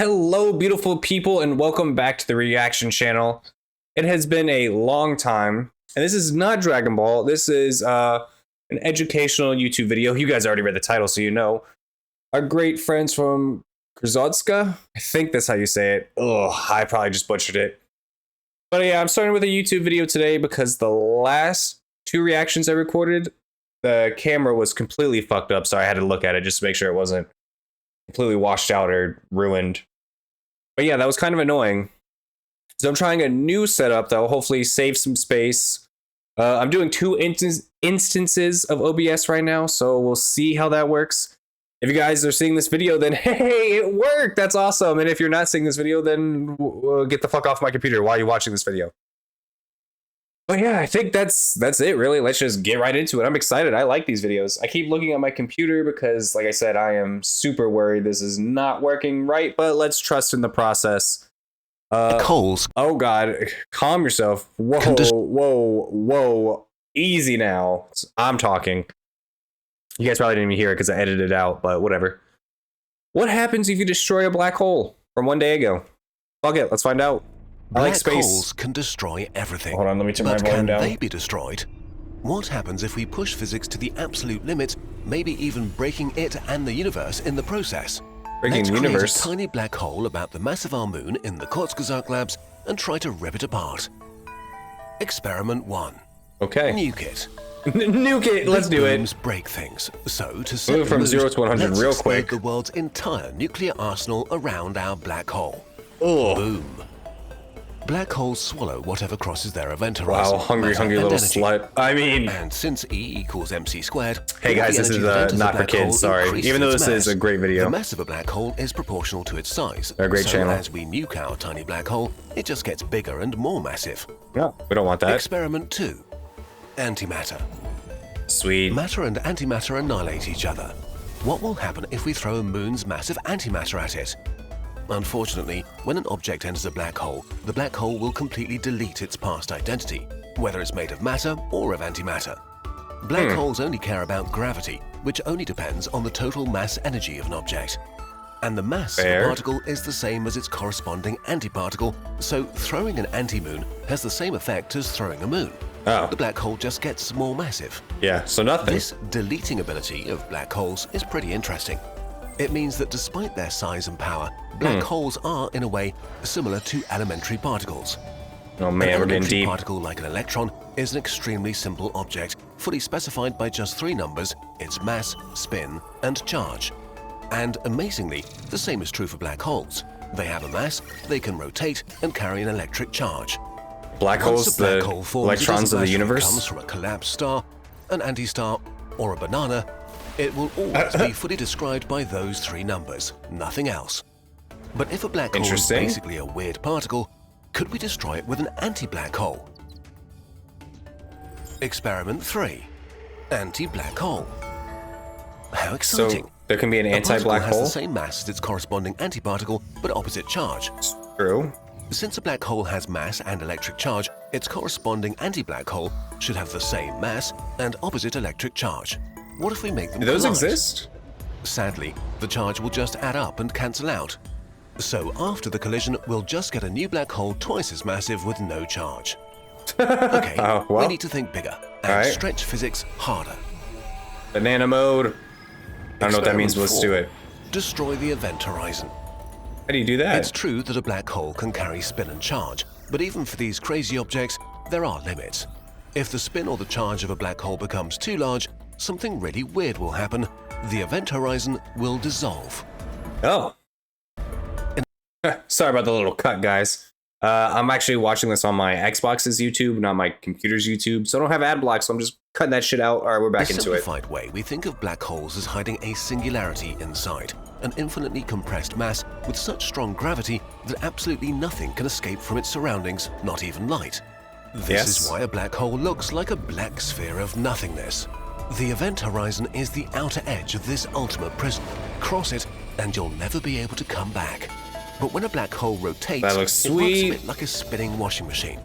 Hello, beautiful people, and welcome back to the reaction channel. It has been a long time, and this is not Dragon Ball. This is an educational YouTube video. You guys already read the title, so you know. Our great friends from Krzodska? I think that's how you say it. Ugh, I probably just butchered it. But yeah, I'm starting with a YouTube video today because the last two reactions I recorded, the camera was completely fucked up, so I had to look at it just to make sure it wasn't completely washed out or ruined. But yeah, that was kind of annoying. So I'm trying a new setup that will hopefully save some space. I'm doing two instances of OBS right now, so we'll see how that works. If you guys are seeing this video, then hey, it worked! That's awesome! And if you're not seeing this video, then get the fuck off my computer while you're watching this video. But yeah, I think that's it, really. Let's just get right into it. I'm excited. I like these videos. I keep looking at my computer because, like I said, I am super worried this is not working right, but let's trust in the process. Coals. Oh God, calm yourself. Whoa, whoa. Easy now. I'm talking. You guys probably didn't even hear it because I edited it out, but whatever. What happens if you destroy a black hole from one day ago? Fuck it, let's find out. I like space. Black holes can destroy everything. Hold on, let me turn my volume down. But can they be destroyed? What happens if we push physics to the absolute limit, maybe even breaking it and the universe in the process? Breaking the universe? Let's create a tiny black hole about the mass of our moon in the TheCreepyGuyReacts labs and try to rip it apart. Experiment 1. Okay. Nuke it. Nuke it, let's do it. Break things. So to set move from 0 to 100 let's real quick. the world's entire nuclear arsenal around our black hole. Oh. Boom. Black holes swallow whatever crosses their event horizon. Wow, hungry little slut. I mean... And since E equals mc squared... Hey guys, this is not for kids, sorry. Even though this is a great video. The mass of a black hole is proportional to its size. A great channel. As we nuke our tiny black hole, it just gets bigger and more massive. No, we don't want that. Experiment 2. Antimatter. Sweet. Matter and antimatter annihilate each other. What will happen if we throw a moon's massive antimatter at it? Unfortunately, when an object enters a black hole, the black hole will completely delete its past identity, whether it's made of matter or of antimatter. Black holes only care about gravity, which only depends on the total mass energy of an object. And the mass of a particle is the same as its corresponding antiparticle, so throwing an anti-moon has the same effect as throwing a moon. Oh. The black hole just gets more massive. Yeah, so nothing. This deleting ability of black holes is pretty interesting. It means that despite their size and power, black holes are, in a way, similar to elementary particles. Oh man, we're getting deep. An particle like an electron is an extremely simple object, fully specified by just 3 numbers, its mass, spin, and charge. And amazingly, the same is true for black holes. They have a mass, they can rotate, and carry an electric charge. Black holes, the electrons of the universe? Comes from a collapsed star, an anti-star, or a banana, it will always be fully described by those 3 numbers, nothing else. But if a black hole is basically a weird particle, could we destroy it with an anti-black hole? Experiment 3. Anti-black hole. How exciting! So there can be an anti-black hole? It has the same mass as its corresponding antiparticle, but opposite charge. True. Since a black hole has mass and electric charge, its corresponding anti-black hole should have the same mass and opposite electric charge. What if we make them collide? Do those exist? Sadly, the charge will just add up and cancel out. So after the collision, we'll just get a new black hole twice as massive with no charge. Okay, well, we need to think bigger and stretch physics harder. Banana mode. I don't know what that means, but let's do it. Destroy the event horizon. How do you do that? It's true that a black hole can carry spin and charge, but even for these crazy objects, there are limits. If the spin or the charge of a black hole becomes too large, something really weird will happen. The event horizon will dissolve. Oh. Sorry about the little cut, guys. I'm actually watching this on my Xbox's YouTube, not my computer's YouTube, so I don't have ad blocks, so I'm just cutting that shit out. All right, we're back into it. In a simplified way, we think of black holes as hiding a singularity inside, an infinitely compressed mass with such strong gravity that absolutely nothing can escape from its surroundings, not even light. This is why a black hole looks like a black sphere of nothingness. The event horizon is the outer edge of this ultimate prison. Cross it, and you'll never be able to come back. But when a black hole rotates, it works a bit like a spinning washing machine.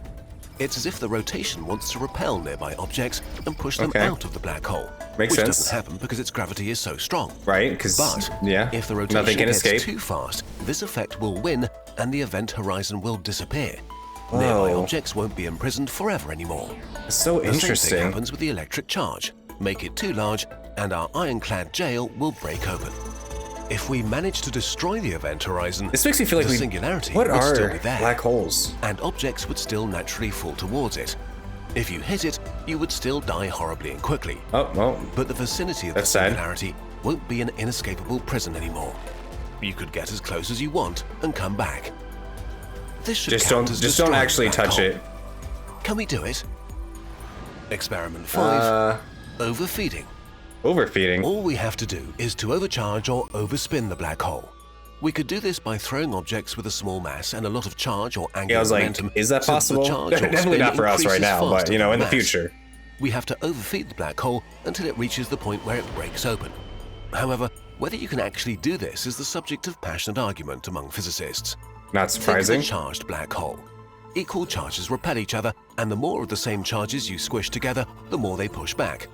It's as if the rotation wants to repel nearby objects and push them out of the black hole. Makes sense. Which doesn't happen because its gravity is so strong. Right, because if the rotation gets too fast, This effect will win and the event horizon will disappear. Nearby objects won't be imprisoned forever anymore. It's so interesting. The same thing happens with the electric charge. Make it too large and our ironclad jail will break open. If we manage to destroy the event horizon, this makes me feel like the singularity what would still are be there, black holes? and objects would still naturally fall towards it. If you hit it, you would still die horribly and quickly. Oh, well. But the vicinity of That's the sad. singularity won't be an inescapable prison anymore. You could get as close as you want and come back. This should Just count as destroying don't actually the black touch hole. it. Can we do it? Experiment 5. Overfeeding. Overfeeding. All we have to do is to overcharge or overspin the black hole. We could do this by throwing objects with a small mass and a lot of charge or angular Yeah, I was like, momentum. is that so the possible? charge or Definitely spin not for us right increases now, but faster you know, in than the mass. future. We have to overfeed the black hole until it reaches the point where it breaks open. However, whether you can actually do this is the subject of passionate argument among physicists. Not Think surprising. of a charged black hole. Equal charges repel each other, and the more of the same charges you squish together, the more they push back.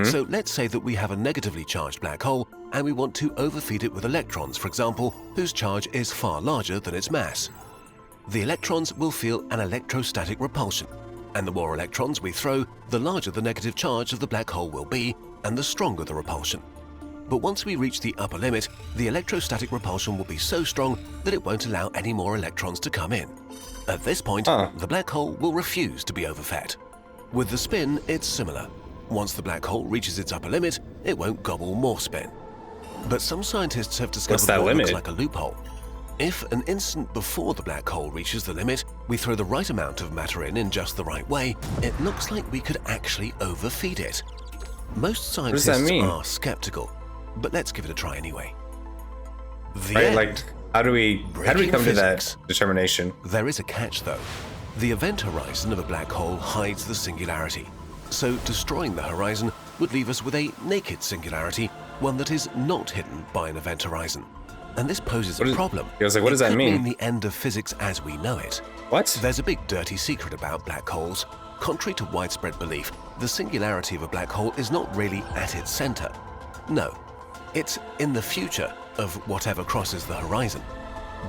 So let's say that we have a negatively charged black hole, and we want to overfeed it with electrons, for example, whose charge is far larger than its mass. The electrons will feel an electrostatic repulsion, and the more electrons we throw, the larger the negative charge of the black hole will be, and the stronger the repulsion. But once we reach the upper limit, the electrostatic repulsion will be so strong that it won't allow any more electrons to come in. At this point, the black hole will refuse to be overfed. With the spin, it's similar. Once the black hole reaches its upper limit, it won't gobble more spin. But some scientists have discovered What's that what limit? looks like a loophole. If an instant before the black hole reaches the limit, we throw the right amount of matter in just the right way, it looks like we could actually overfeed it. Most scientists that mean? are skeptical, but let's give it a try anyway. The Right? end. Like, how do we Breaking come physics. to that determination? There is a catch though. The event horizon of a black hole hides the singularity. So destroying the horizon would leave us with a naked singularity, one that is not hidden by an event horizon. And this poses a problem. I was like, what does It that could mean? the end of physics as we know it. What? There's a big dirty secret about black holes. Contrary to widespread belief, the singularity of a black hole is not really at its center. No, it's in the future of whatever crosses the horizon.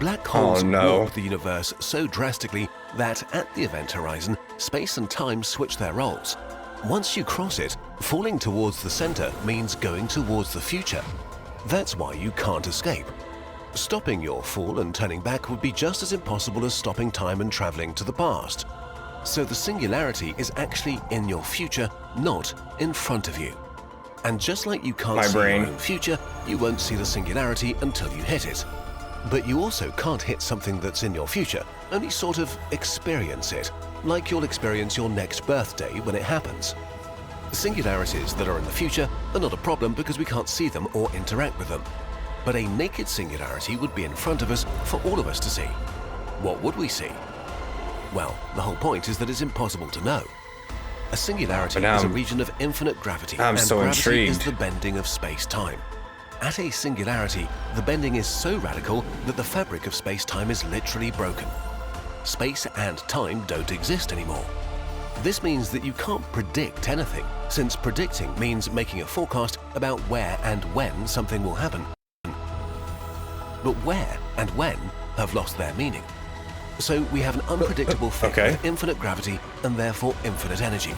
Black holes warp the universe so drastically that at the event horizon, space and time switch their roles. Once you cross it, falling towards the center means going towards the future. That's why you can't escape. Stopping your fall and turning back would be just as impossible as stopping time and traveling to the past. So the singularity is actually in your future, not in front of you. And just like you can't see your own future, you won't see the singularity until you hit it. But you also can't hit something that's in your future, only sort of experience it, like you'll experience your next birthday when it happens. Singularities that are in the future are not a problem because we can't see them or interact with them. But a naked singularity would be in front of us for all of us to see. What would we see? Well, the whole point is that it's impossible to know. A singularity is a region of infinite gravity, and so gravity is intrigued. the bending of space-time. At a singularity, the bending is so radical that the fabric of space-time is literally broken. Space and time don't exist anymore. This means that you can't predict anything, since predicting means making a forecast about where and when something will happen. But where and when have lost their meaning. So we have an unpredictable thing with infinite gravity and therefore infinite energy.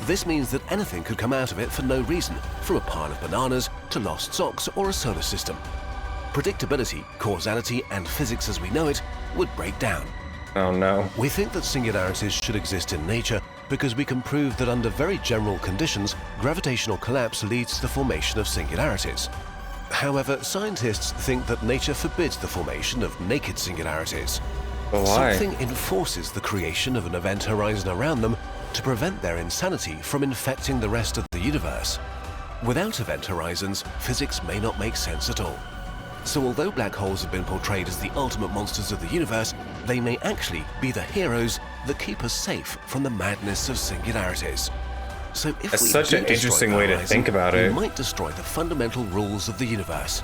This means that anything could come out of it for no reason, from a pile of bananas to lost socks or a solar system. Predictability, causality, and physics as we know it would break down. Oh no. We think that singularities should exist in nature because we can prove that under very general conditions, gravitational collapse leads to the formation of singularities. However, scientists think that nature forbids the formation of naked singularities. But why? Something enforces the creation of an event horizon around them to prevent their insanity from infecting the rest of the universe. Without event horizons, physics may not make sense at all. So although black holes have been portrayed as the ultimate monsters of the universe, they may actually be the heroes that keep us safe from the madness of singularities. So if That's we such do an destroy interesting the way to horizon, think about it. we might destroy the fundamental rules of the universe.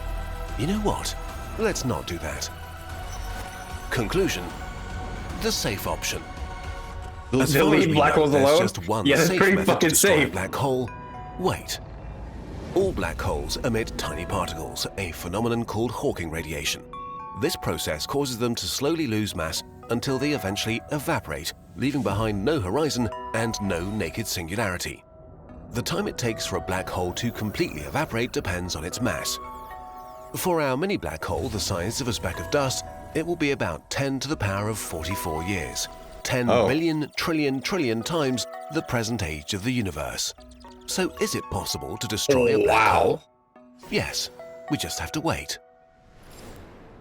You know what? Let's not do that. Conclusion: the safe option. As far as Leave we black know, holes there's alone? just one Yeah, that's safe pretty method to fucking destroy a safe. black hole. Wait. All black holes emit tiny particles, a phenomenon called Hawking radiation. This process causes them to slowly lose mass until they eventually evaporate, leaving behind no horizon and no naked singularity. The time it takes for a black hole to completely evaporate depends on its mass. For our mini black hole the size of a speck of dust, it will be about 10 to the power of 44 years, 10 million trillion times the present age of the universe. So is it possible to destroy a black hole? Yes, we just have to wait.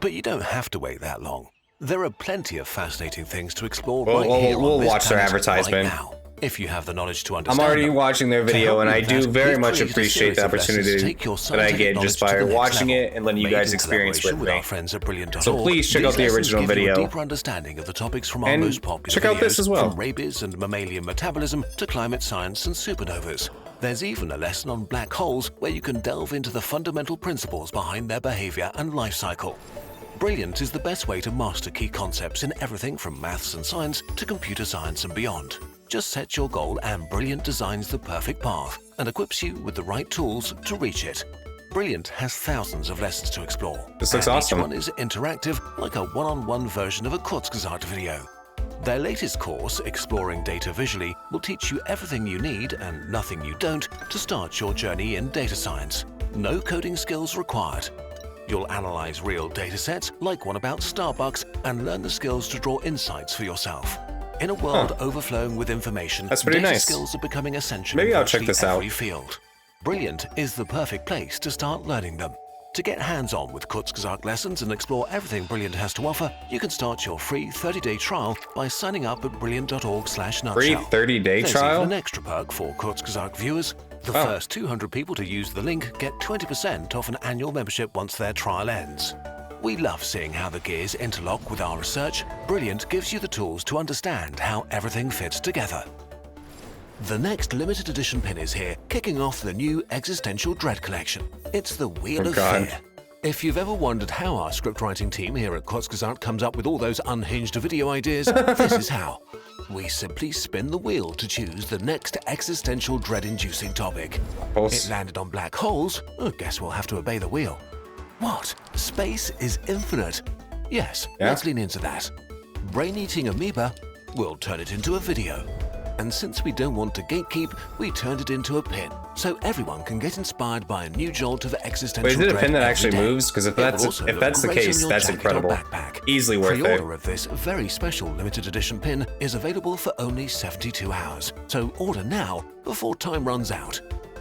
But you don't have to wait that long. There are plenty of fascinating things to explore right here on this watch their planet advertisement. right now. If you have the knowledge to understand I'm already them. watching their video, and I do very much we've created a appreciate the series of lessons to opportunity take your that I scientific get knowledge just to by the next watching level. it and letting you Made guys in experience collaboration with me. our friends at Brilliant.org. So please check out These the lessons original give you a video. deeper understanding of the topics from our And most popular check out this videos, as well. from rabies and mammalian metabolism to climate science and supernovas. There's even a lesson on black holes where you can delve into the fundamental principles behind their behavior and life cycle. Brilliant is the best way to master key concepts in everything from maths and science to computer science and beyond. Just set your goal and Brilliant designs the perfect path and equips you with the right tools to reach it. Brilliant has thousands of lessons to explore. This looks and awesome. Each one is interactive, like a one-on-one version of a Kurzgesagt video. Their latest course, Exploring Data Visually, will teach you everything you need and nothing you don't to start your journey in data science. No coding skills required. You'll analyze real datasets, like one about Starbucks, and learn the skills to draw insights for yourself. In a world overflowing with information, That's pretty data nice. skills are becoming essential Maybe in I'll check virtually this out. every field. Brilliant is the perfect place to start learning them. To get hands-on with Kurzgesagt lessons and explore everything Brilliant has to offer, you can start your free 30-day trial by signing up at brilliant.org/nutshell. Free 30-day There's trial? even an extra perk for Kurzgesagt viewers. The first 200 people to use the link get 20% off an annual membership once their trial ends. We love seeing how the gears interlock with our research. Brilliant gives you the tools to understand how everything fits together. The next limited edition pin is here, kicking off the new Existential Dread collection. It's the Wheel of God. Fear. If you've ever wondered how our scriptwriting team here at Kurzgesagt comes up with all those unhinged video ideas, this is how. We simply spin the wheel to choose the next existential dread-inducing topic. It landed on black holes. Oh, guess we'll have to obey the wheel. What? Space is infinite? Yes, let's lean into that. Brain-eating amoeba? We'll turn it into a video. And since we don't want to gatekeep, we turned it into a pin, so everyone can get inspired by a new jolt of existential Wait, is it a dread pin that every actually day. moves? Because if that's also the look great case, on your that's jacket or incredible. backpack. Easily worth it. Pre-order of this very special limited edition pin is available for only 72 hours, so order now before time runs out.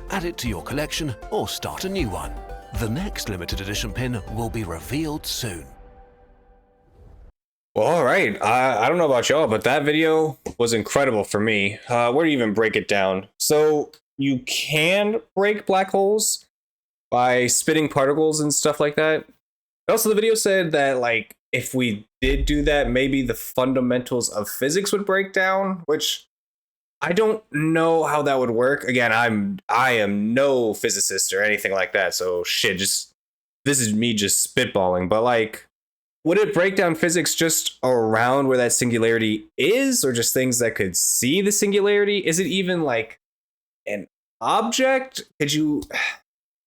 Add it to your collection or start a new one. The next limited edition pin will be revealed soon. Well, all right. I don't know about y'all, but that video was incredible for me. Where do you even break it down? So you can break black holes by spitting particles and stuff like that. Also, the video said that, like, if we did do that, maybe the fundamentals of physics would break down, which I don't know how that would work. Again, I am no physicist or anything like that, so shit, this is me just spitballing, but like, would it break down physics just around where that singularity is, or just things that could see the singularity? Is it even like an object? Could you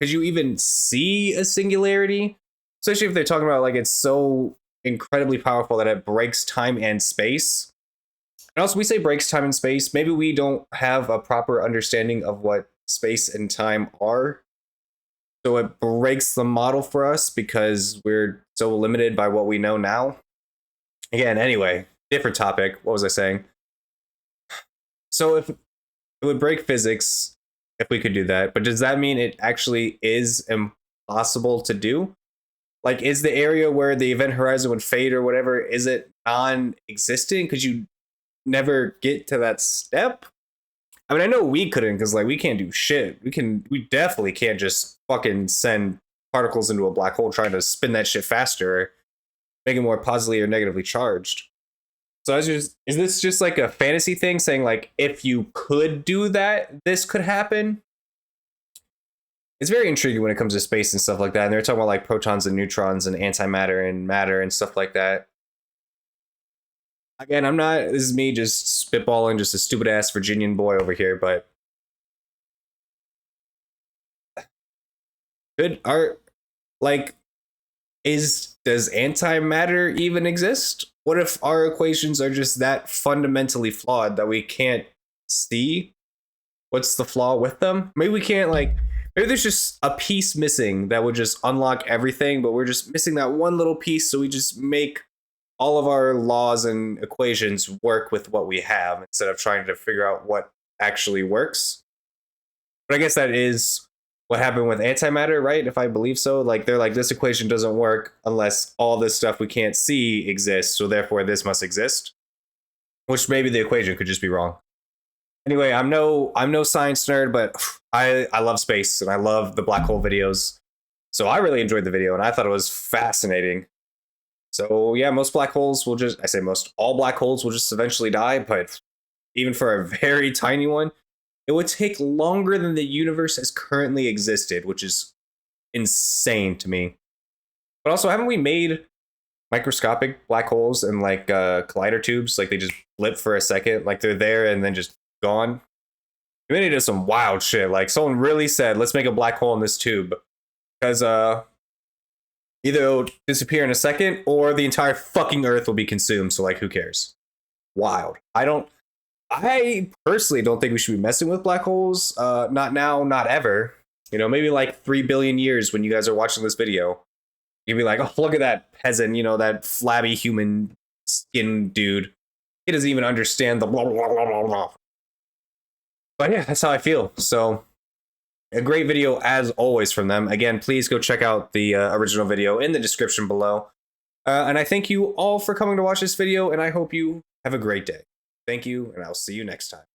even see a singularity? Especially if they're talking about like it's so incredibly powerful that it breaks time and space. And also, we say breaks time and space. Maybe we don't have a proper understanding of what space and time are. So it breaks the model for us because we're so limited by what we know now. Again, anyway, different topic. What was I saying? So if it would break physics, if we could do that, but does that mean it actually is impossible to do? Like, is the area where the event horizon would fade or whatever, is it non-existent? Could you never get to that step? I mean, I know we couldn't, because like we can't do shit. We definitely can't just fucking send particles into a black hole trying to spin that shit faster, or make it more positively or negatively charged. So is this just like a fantasy thing saying like if you could do that, this could happen? It's very intriguing when it comes to space and stuff like that. And they're talking about like protons and neutrons and antimatter and matter and stuff like that. Again, this is me just spitballing, just a stupid ass Virginian boy over here, but does antimatter even exist? What if our equations are just that fundamentally flawed that we can't see what's the flaw with them? Maybe we can't, like, maybe there's just a piece missing that would just unlock everything, but we're just missing that one little piece, so we just make all of our laws and equations work with what we have instead of trying to figure out what actually works. But I guess that is what happened with antimatter, right? If I believe so. Like, they're like, this equation doesn't work unless all this stuff we can't see exists, so therefore this must exist. Which maybe the equation could just be wrong. Anyway, I'm no science nerd, but I love space and I love the black hole videos. So I really enjoyed the video and I thought it was fascinating. So yeah, most black holes will just, I say most, all black holes will just eventually die, but even for a very tiny one, it would take longer than the universe has currently existed, which is insane to me. But also, haven't we made microscopic black holes and like collider tubes? Like they just blip for a second, like they're there and then just gone. Humanity does some wild shit. Like someone really said, let's make a black hole in this tube. Because either it'll disappear in a second or the entire fucking Earth will be consumed. So like, who cares? Wild. I personally don't think we should be messing with black holes. Not now, not ever. You know, maybe like 3 billion years when you guys are watching this video. You'd be like, oh, look at that peasant, you know, that flabby human skin dude. He doesn't even understand the blah, blah, blah, blah, blah. But yeah, that's how I feel. So a great video as always from them. Again, please go check out the original video in the description below. And I thank you all for coming to watch this video, and I hope you have a great day. Thank you, and I'll see you next time.